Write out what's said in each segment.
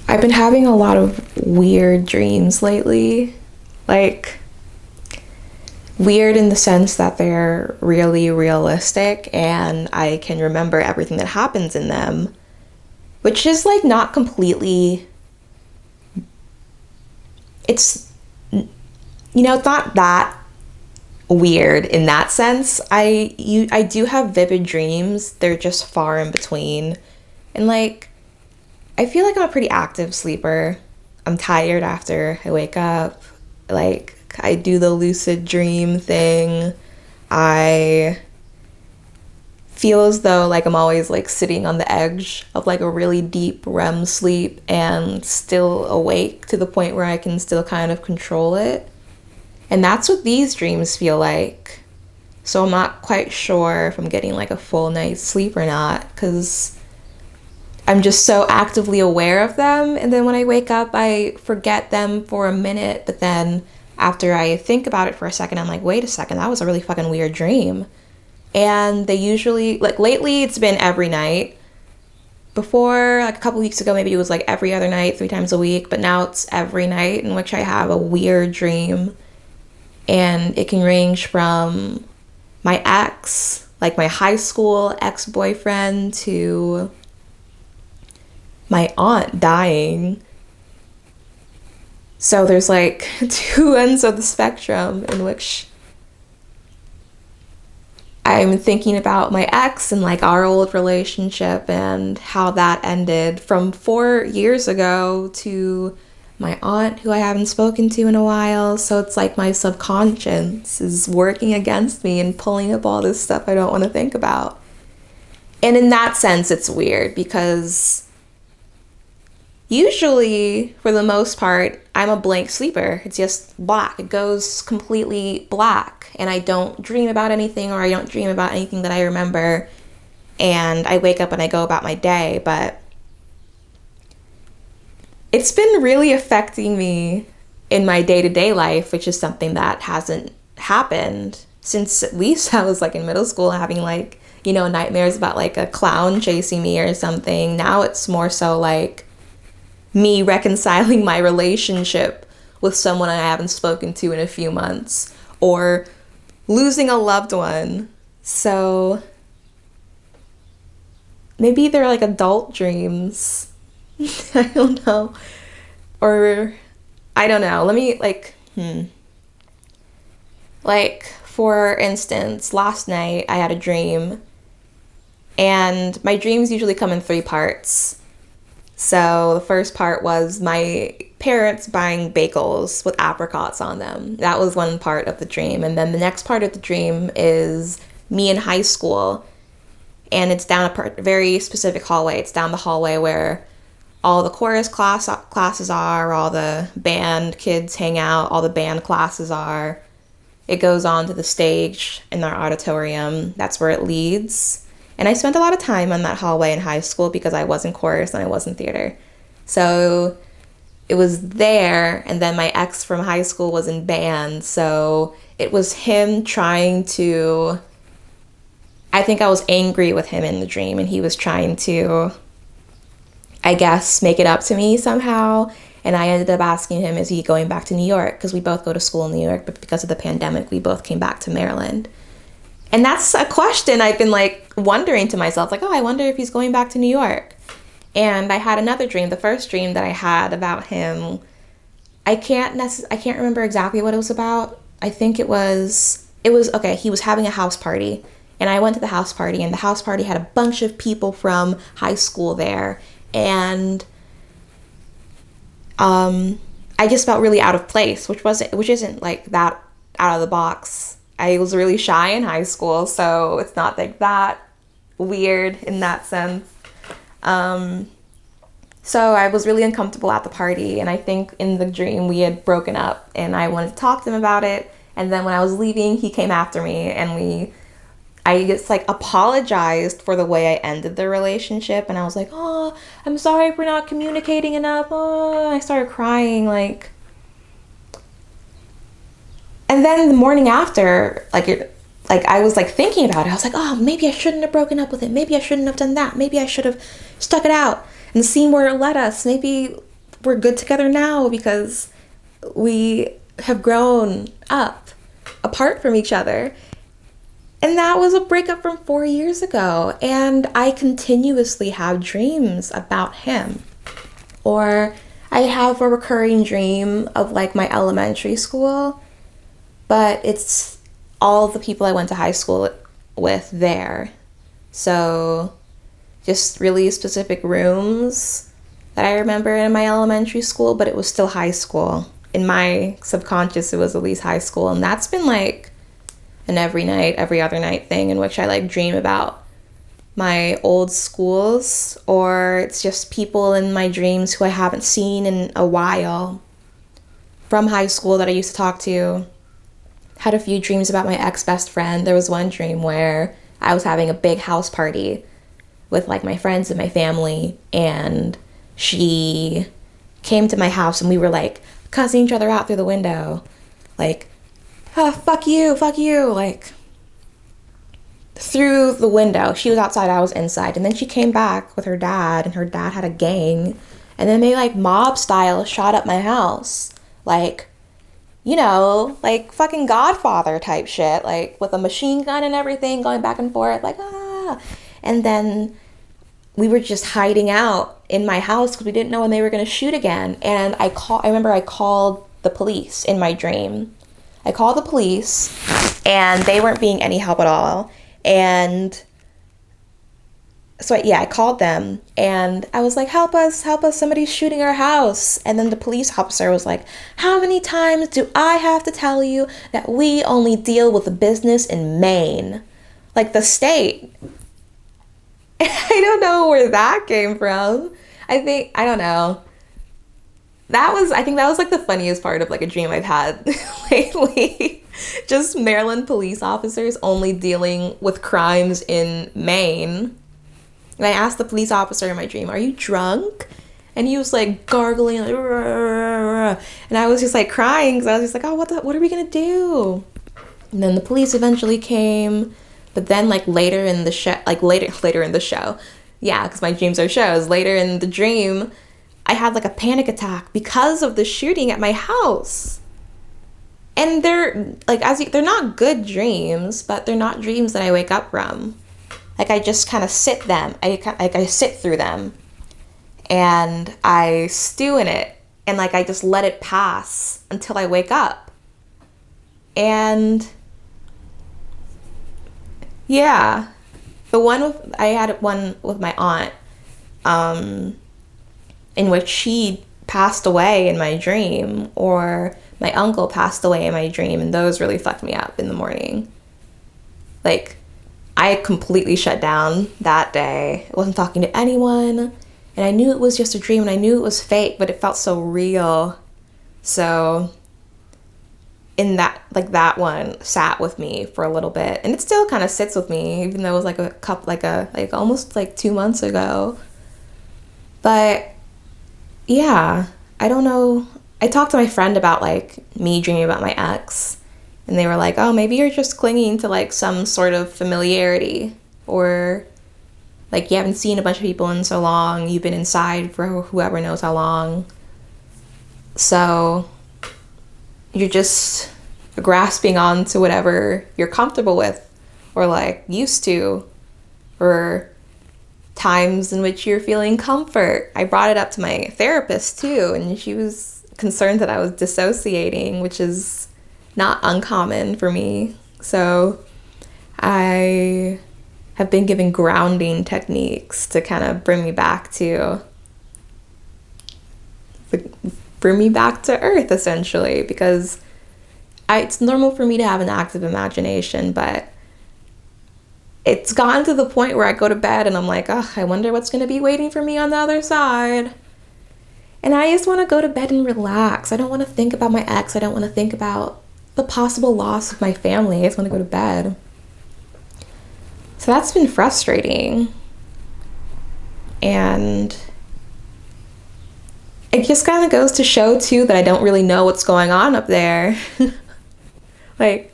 I've been having a lot of weird dreams lately. Like, weird in the sense that they're really realistic and I can remember everything that happens in them, which is like not completely. It's, it's not that weird in that sense. I do have vivid dreams. They're just far in between. And like I feel like I'm a pretty active sleeper. I'm tired after I wake up. Like, I do the lucid dream thing. I feel as though like I'm always like sitting on the edge of like a really deep REM sleep and still awake to the point where I can still kind of control it. And that's what these dreams feel like. So I'm not quite sure if I'm getting like a full night's sleep or not, because I'm just so actively aware of them. And then when I wake up, I forget them for a minute. But then after I think about it for a second, I'm like, wait a second, that was a really fucking weird dream. And they usually, like lately, it's been every night. Before, like a couple weeks ago, maybe it was like every other night, 3 times a week. But now it's every night in which I have a weird dream. And it can range from my ex, like my high school ex-boyfriend, to my aunt dying. So there's like two ends of the spectrum in which I'm thinking about my ex and like our old relationship and how that ended from 4 years ago, to my aunt who I haven't spoken to in a while. So it's like my subconscious is working against me and pulling up all this stuff I don't want to think about. And in that sense, it's weird because usually, for the most part, I'm a blank sleeper. It's just black. It goes completely black. And I don't dream about anything, or I don't dream about anything that I remember. And I wake up and I go about my day. But it's been really affecting me in my day-to-day life, which is something that hasn't happened since at least I was like in middle school, having like, nightmares about like a clown chasing me or something. Now it's more so like me reconciling my relationship with someone I haven't spoken to in a few months, or losing a loved one. So maybe they're like adult dreams. I don't know. Or I don't know. Let me like for instance, last night I had a dream, and my dreams usually come in 3 parts. So the first part was my parents buying bagels with apricots on them. That was one part of the dream. And then the next part of the dream is me in high school. And it's down a very specific hallway. It's down the hallway where all the chorus classes are, all the band kids hang out, all the band classes are. It goes on to the stage in our auditorium. That's where it leads. And I spent a lot of time on that hallway in high school because I was in chorus and I was in theater. So it was there, and then my ex from high school was in band. So it was him trying to, I think I was angry with him in the dream, and he was trying to, I guess, make it up to me somehow. And I ended up asking him, is he going back to New York? Because we both go to school in New York, but because of the pandemic, we both came back to Maryland. And that's a question I've been like wondering to myself, like, oh, I wonder if he's going back to New York. And I had another dream, the first dream that I had about him. I can't remember exactly what it was about. I think it was okay, he was having a house party, and I went to the house party, and the house party had a bunch of people from high school there. And I just felt really out of place, which isn't like that out of the box. I was really shy in high school, so it's not like that weird in that sense. So I was really uncomfortable at the party, and I think in the dream we had broken up, and I wanted to talk to him about it. And then when I was leaving, he came after me, and I just like apologized for the way I ended the relationship, and I was like, oh, I'm sorry for not communicating enough. Oh, I started crying, like. And then the morning after, I was like thinking about it. I was like, oh, maybe I shouldn't have broken up with him. Maybe I shouldn't have done that. Maybe I should have stuck it out and seen where it led us. Maybe we're good together now because we have grown up apart from each other. And that was a breakup from 4 years ago. And I continuously have dreams about him. Or I have a recurring dream of like my elementary school, but it's all the people I went to high school with there. So just really specific rooms that I remember in my elementary school, but it was still high school. In my subconscious, it was at least high school. And that's been like an every night, every other night thing in which I like dream about my old schools, or it's just people in my dreams who I haven't seen in a while from high school that I used to talk to. Had a few dreams about my ex-best friend. There was one dream where I was having a big house party with like my friends and my family, and she came to my house and we were like cussing each other out through the window, like, oh, fuck you, like through the window. She was outside, I was inside. And then she came back with her dad, and her dad had a gang, and then they like mob style shot up my house, like, you know, like fucking Godfather type shit, like with a machine gun and everything, going back and forth, like, ah. And then we were just hiding out in my house because we didn't know when they were going to shoot again. And I remember I called the police in my dream. I called the police, and they weren't being any help at all. And so I called them, and I was like, help us, somebody's shooting our house. And then the police officer was like, how many times do I have to tell you that we only deal with the business in Maine? Like the state. I don't know where that came from. I don't know. I think that was like the funniest part of like a dream I've had lately. Just Maryland police officers only dealing with crimes in Maine. And I asked the police officer in my dream, are you drunk? And he was like gargling, like, rah, rah, rah. And I was just like crying because I was just like, oh, what are we gonna do? And then the police eventually came, but then like later in the show, yeah, because my dreams are shows. Later in the dream, I had like a panic attack because of the shooting at my house. And they're like, they're not good dreams, but they're not dreams that I wake up from. Like I just kind of sit through them, and I stew in it, and like I just let it pass until I wake up. And yeah, I had one with my aunt, in which she passed away in my dream, or my uncle passed away in my dream, and those really fucked me up in the morning. Like, I completely shut down that day. I wasn't talking to anyone, and I knew it was just a dream, and I knew it was fake, but it felt so real. So in that, like, that one sat with me for a little bit, and it still kind of sits with me, even though it was like almost like 2 months ago. But yeah, I don't know. I talked to my friend about like me dreaming about my ex, and they were like, oh, maybe you're just clinging to like some sort of familiarity, or like you haven't seen a bunch of people in so long, you've been inside for whoever knows how long, so you're just grasping on to whatever you're comfortable with, or like used to, or times in which you're feeling comfort. I brought it up to my therapist too, and she was concerned that I was dissociating, which is not uncommon for me. So I have been given grounding techniques to kind of bring me back to earth, essentially, because it's normal for me to have an active imagination, but it's gotten to the point where I go to bed and I'm like, oh, I wonder what's going to be waiting for me on the other side. And I just want to go to bed and relax. I don't want to think about my ex. I don't want to think about the possible loss of my family. I just want to go to bed. So that's been frustrating. And it just kind of goes to show, too, that I don't really know what's going on up there. Like,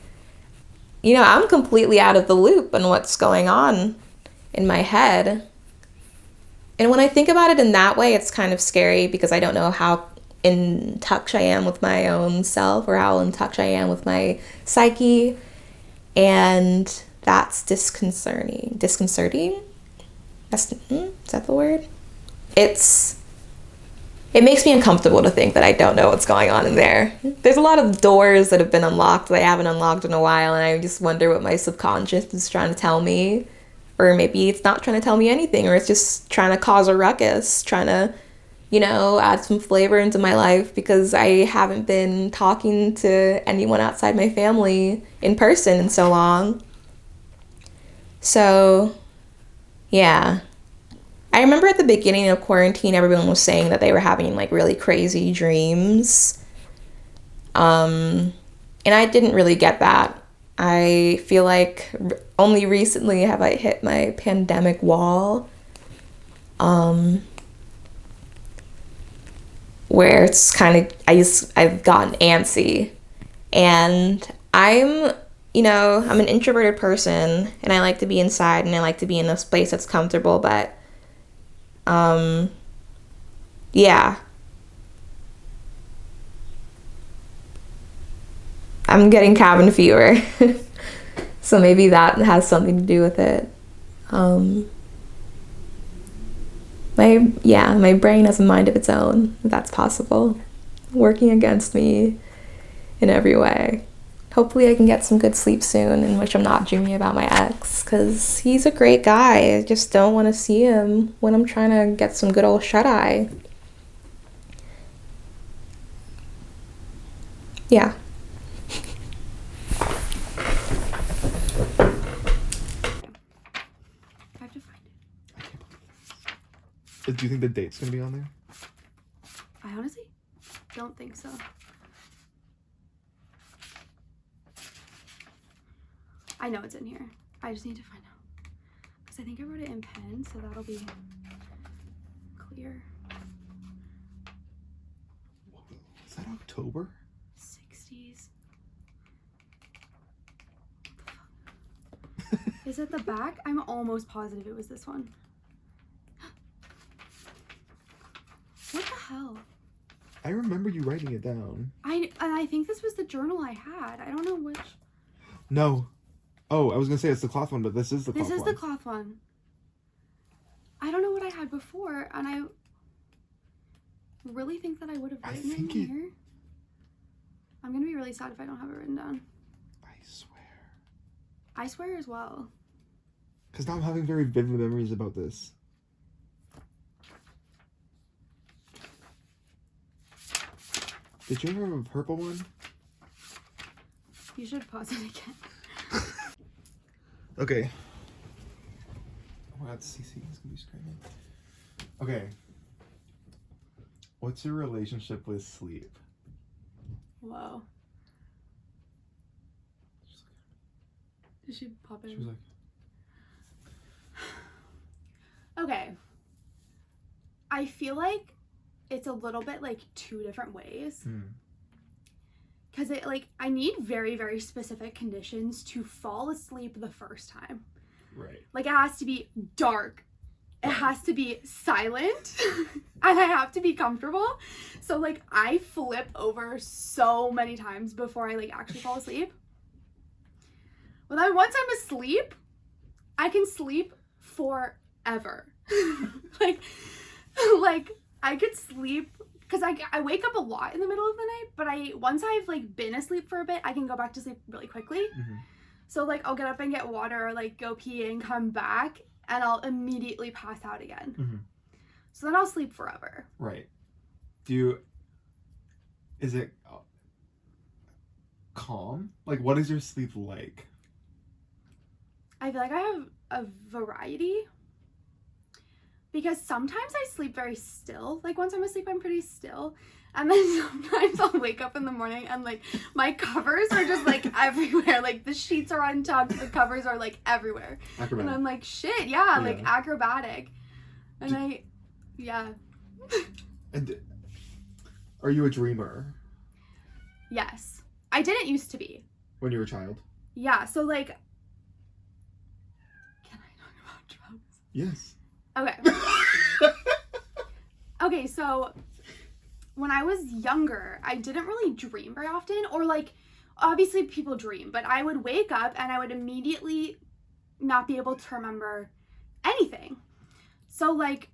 you know, I'm completely out of the loop on what's going on in my head. And when I think about it in that way, it's kind of scary because I don't know how in touch I am with my own self or how in touch I am with my psyche. And that's disconcerting. Disconcerting? Is that the word? It makes me uncomfortable to think that I don't know what's going on in there. There's a lot of doors that have been unlocked that I haven't unlocked in a while, and I just wonder what my subconscious is trying to tell me. Or maybe it's not trying to tell me anything, or it's just trying to cause a ruckus, trying to, add some flavor into my life because I haven't been talking to anyone outside my family in person in so long. So, yeah. I remember at the beginning of quarantine, everyone was saying that they were having like really crazy dreams. And I didn't really get that. I feel like only recently have I hit my pandemic wall, where it's kind of, I've gotten antsy. And I'm an introverted person and I like to be inside and I like to be in a place that's comfortable, but yeah. I'm getting cabin fever. So maybe that has something to do with it. My brain has a mind of its own. That's possible. Working against me in every way. Hopefully I can get some good sleep soon in which I'm not dreaming about my ex, because he's a great guy. I just don't want to see him when I'm trying to get some good old shut-eye. Yeah. I have to find it. I can't believe this. Do you think the date's gonna be on there? I honestly don't think so. I know it's in here. I just need to find out. Because I think I wrote it in pen, so that'll be clear. Is that October? 60s. Is it the back? I'm almost positive it was this one. What the hell? I remember you writing it down. I think this was the journal I had. I don't know which. No. Oh, I was gonna say it's the cloth one, but this is the cloth one. This is the cloth one. I don't know what I had before, and I really think that I would have written it in here. I'm gonna be really sad if I don't have it written down. I swear. I swear as well. Because now I'm having very vivid memories about this. Did you ever have a purple one? You should pause it again. Okay. Oh my god, CC is gonna be screaming. Okay. What's your relationship with sleep? Whoa. Did she pop in? She was like... Okay. I feel like it's a little bit like two different ways. Because I need very, very specific conditions to fall asleep the first time. Right. Like, it has to be dark. It has to be silent. And I have to be comfortable. So, I flip over so many times before I, actually fall asleep. But then once I'm asleep, I can sleep forever. I could sleep... Because I wake up a lot in the middle of the night, but once I've, been asleep for a bit, I can go back to sleep really quickly. Mm-hmm. So, I'll get up and get water or, go pee and come back, and I'll immediately pass out again. Mm-hmm. So then I'll sleep forever. Right. Is it calm? What is your sleep like? I feel like I have a variety. Because sometimes I sleep very still. Once I'm asleep, I'm pretty still. And then sometimes I'll wake up in the morning and, my covers are just, everywhere. The sheets are untucked. The covers are, everywhere. Acrobatic. And I'm like, shit, yeah. Acrobatic. And yeah. And are you a dreamer? Yes. I didn't used to be. When you were a child? Yeah, so, can I talk about drugs? Yes. Okay. Okay, so when I was younger, I didn't really dream very often, or like, obviously people dream, but I would wake up and I would immediately not be able to remember anything. So like,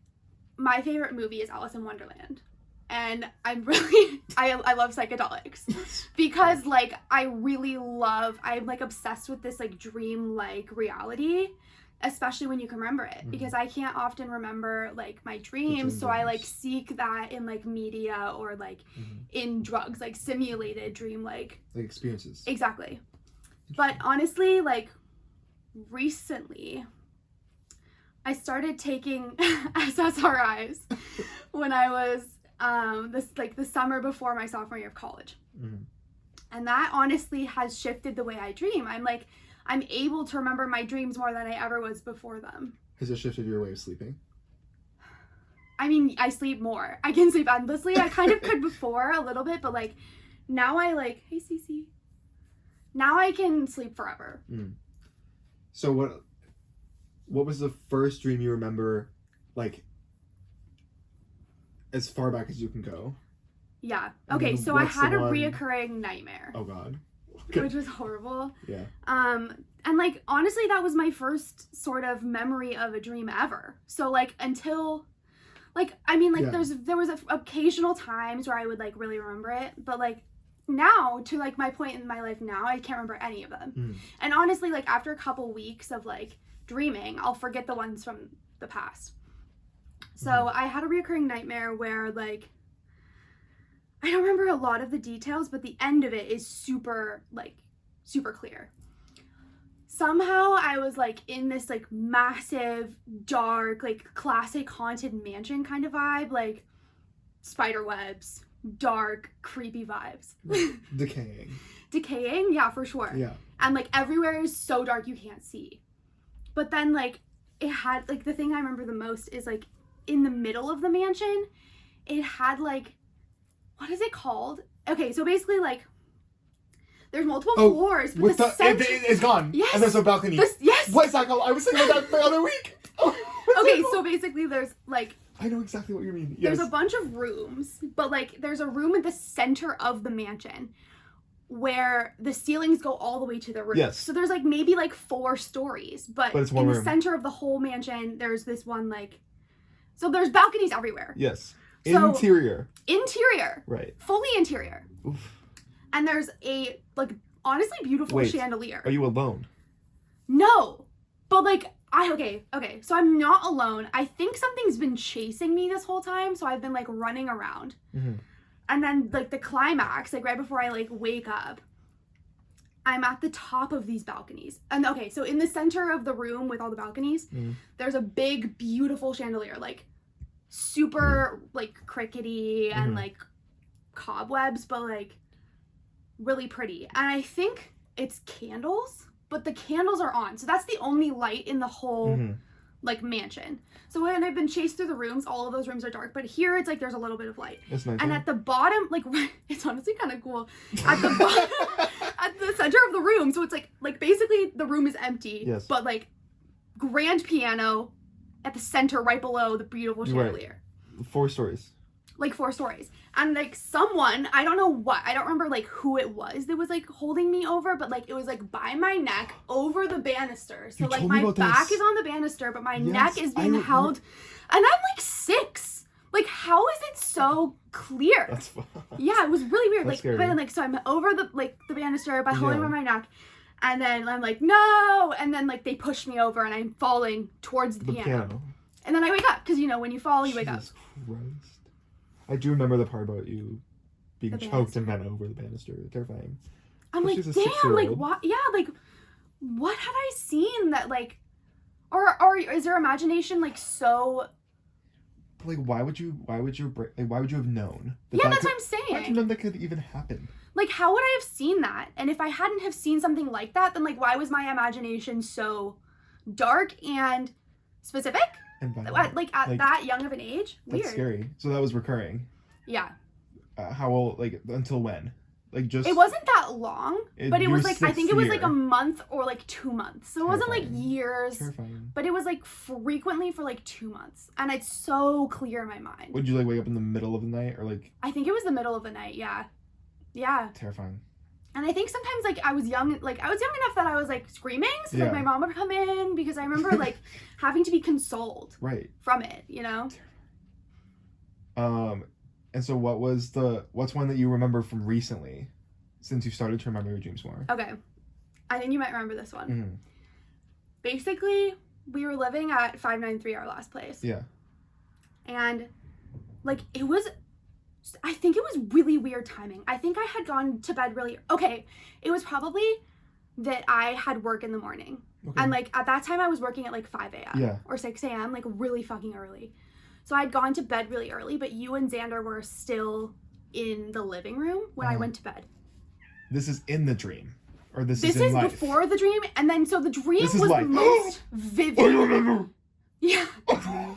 my favorite movie is Alice in Wonderland. And I'm really, I love psychedelics because like, I'm like obsessed with this like dream-like reality, especially when you can remember it, because I can't often remember like my dreams. So I like seek that in like media or like in drugs, like simulated dream-like experiences. Exactly. But honestly, like recently, I started taking SSRIs when I was the summer before my sophomore year of college. And that honestly has shifted the way I dream. I'm able to remember my dreams more than I ever was before them. Has it shifted your way of sleeping? I mean, I sleep more. I can sleep endlessly. I kind of could before a little bit, but like now I like, hey Cece. Now I can sleep forever. So what was the first dream you remember, like, as far back as you can go? Yeah. And okay, then so I what's had the a one- reoccurring nightmare. Oh God. Which was horrible. Yeah. And like honestly, that was my first sort of memory of a dream ever. So like until, like I mean like there was occasional times where I would like really remember it, but like now to like my point in my life now, I can't remember any of them. And honestly, like after a couple weeks of like dreaming, I'll forget the ones from the past. So I had a reoccurring nightmare where like I don't remember a lot of the details, but the end of it is super clear. Somehow I was like in this like massive, dark, like classic haunted mansion kind of vibe, like spider webs, dark, creepy vibes. Decaying, yeah, for sure. Yeah. And like everywhere is so dark you can't see. But then like it had like the thing I remember the most is like in the middle of the mansion, it had like, what is it called? Okay, so basically like there's multiple floors, but the center... it's gone. Yes. And there's a balcony. Yes. What is that called? I was thinking about that the other week. Okay, so basically there's like... I know exactly what you mean. There's a bunch of rooms, but like there's a room at the center of the mansion where the ceilings go all the way to the roof. Yes. So there's like maybe like 4 stories, but it's one in room. the center of the whole mansion, there's this one like... So there's balconies everywhere. Yes. So, interior. Right. Fully interior. Oof. And there's a, like, honestly beautiful chandelier. Are you alone? No. But, like, okay. So I'm not alone. I think something's been chasing me this whole time, so I've been, like, running around. And then, like, the climax, like, right before I, like, wake up, I'm at the top of these balconies. And, okay, so in the center of the room with all the balconies, there's a big, beautiful chandelier, like, super like crickety and like cobwebs, but like really pretty. And I think it's candles, but the candles are on, so that's the only light in the whole like mansion. So when I've been chased through the rooms, all of those rooms are dark, but here it's like there's a little bit of light. That's nice. And at the bottom, like it's honestly kind of cool, at the bottom at the center of the room, so it's like basically the room is empty, but like grand piano at the center right below the beautiful chandelier. 4 stories. Like 4 stories. And like someone, I don't know what, I don't remember like who it was that was like holding me over, but like it was like by my neck over the banister. So like my back is on the banister, but my neck is being held. And I'm like 6. Like how is it so clear? That's fun. Yeah, it was really weird. That's like scary. But then like so I'm over the banister by holding on my neck. And then I'm like, no! And then, like, they push me over and I'm falling towards the piano. And then I wake up, because, you know, when you fall, you wake up. Jesus Christ. I do remember the part about you being choked and bent over the banister. Terrifying. I'm like, damn, like, what? Yeah, like, what had I seen that, like, or is your imagination, like, so... Like, why would you have known? Yeah, that's what I'm saying. Why would you know that could even happen? Like, how would I have seen that? And if I hadn't have seen something like that, then, like, why was my imagination so dark and specific? And at that young of an age? Weird. That's scary. So that was recurring. Yeah. How old, like, until when? Like just. It wasn't that long, but it your was like, I think it was like sixth a year. month or like 2 months. So it wasn't like Terrifying. years, Terrifying. but it was like frequently for like 2 months. And it's so clear in my mind. Would you like wake up in the middle of the night or like? I think it was the middle of the night, yeah. Yeah. Terrifying. And I think sometimes like I was young enough that I was like screaming, so like Yeah. my mom would come in because I remember like having to be consoled Right. from it, you know? And so what's one that you remember from recently, since you started to remember your dreams more? Okay. I think you might remember this one. Mm-hmm. Basically, we were living at 593, our last place. Yeah. And like I think it was really weird timing. I think I had gone to bed really it was probably that I had work in the morning. Okay. And like at that time I was working at like 5 a.m. Yeah. or 6 a.m. like really fucking early. So I'd gone to bed really early, but you and Xander were still in the living room when I went to bed. This is in the dream, or this This is in is life? before the dream, and then so the dream This is was life. the most I vivid. remember. Yeah.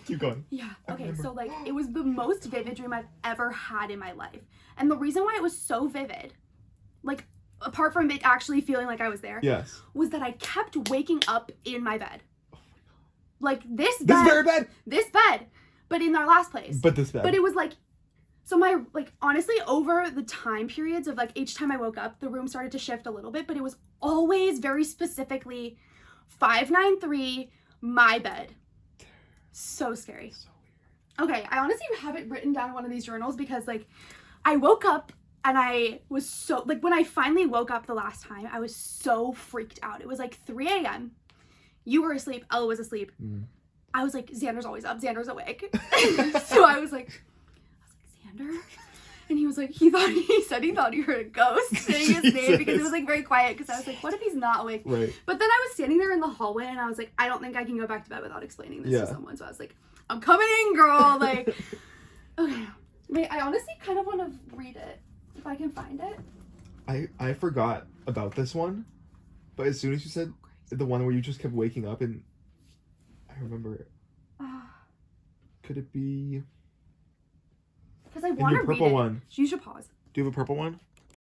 Keep going. Yeah. I Okay. remember. So like it was the most vivid dream I've ever had in my life. And the reason why it was so vivid, like apart from it actually feeling like I was there, Yes. was that I kept waking up in my bed. Like this This bed. very bad. This bed. But in our last place. But this bad. But it was like so my like honestly over the time periods of like each time I woke up, the room started to shift a little bit, but it was always very specifically 593 my bed. So scary. So weird. Okay, I honestly have it written down in one of these journals because like I woke up and I was so like when I finally woke up the last time, I was so freaked out. It was like 3 a.m. You were asleep, Ella was asleep. Mm. I was like, Xander's always up, Xander's awake. So I was like, Xander? And he was like, he said he thought he heard a ghost saying his name because it was like very quiet because I was like, what if he's not awake? Right. But then I was standing there in the hallway and I was like, I don't think I can go back to bed without explaining this to someone. So I was like, I'm coming in, girl. Like, okay. Wait, I honestly kind of want to read it if I can find it. I forgot about this one, but as soon as you said the one where you just kept waking up, and I remember it. Could it be Because I in want your to read purple it. one? You should pause. Do you have a purple one?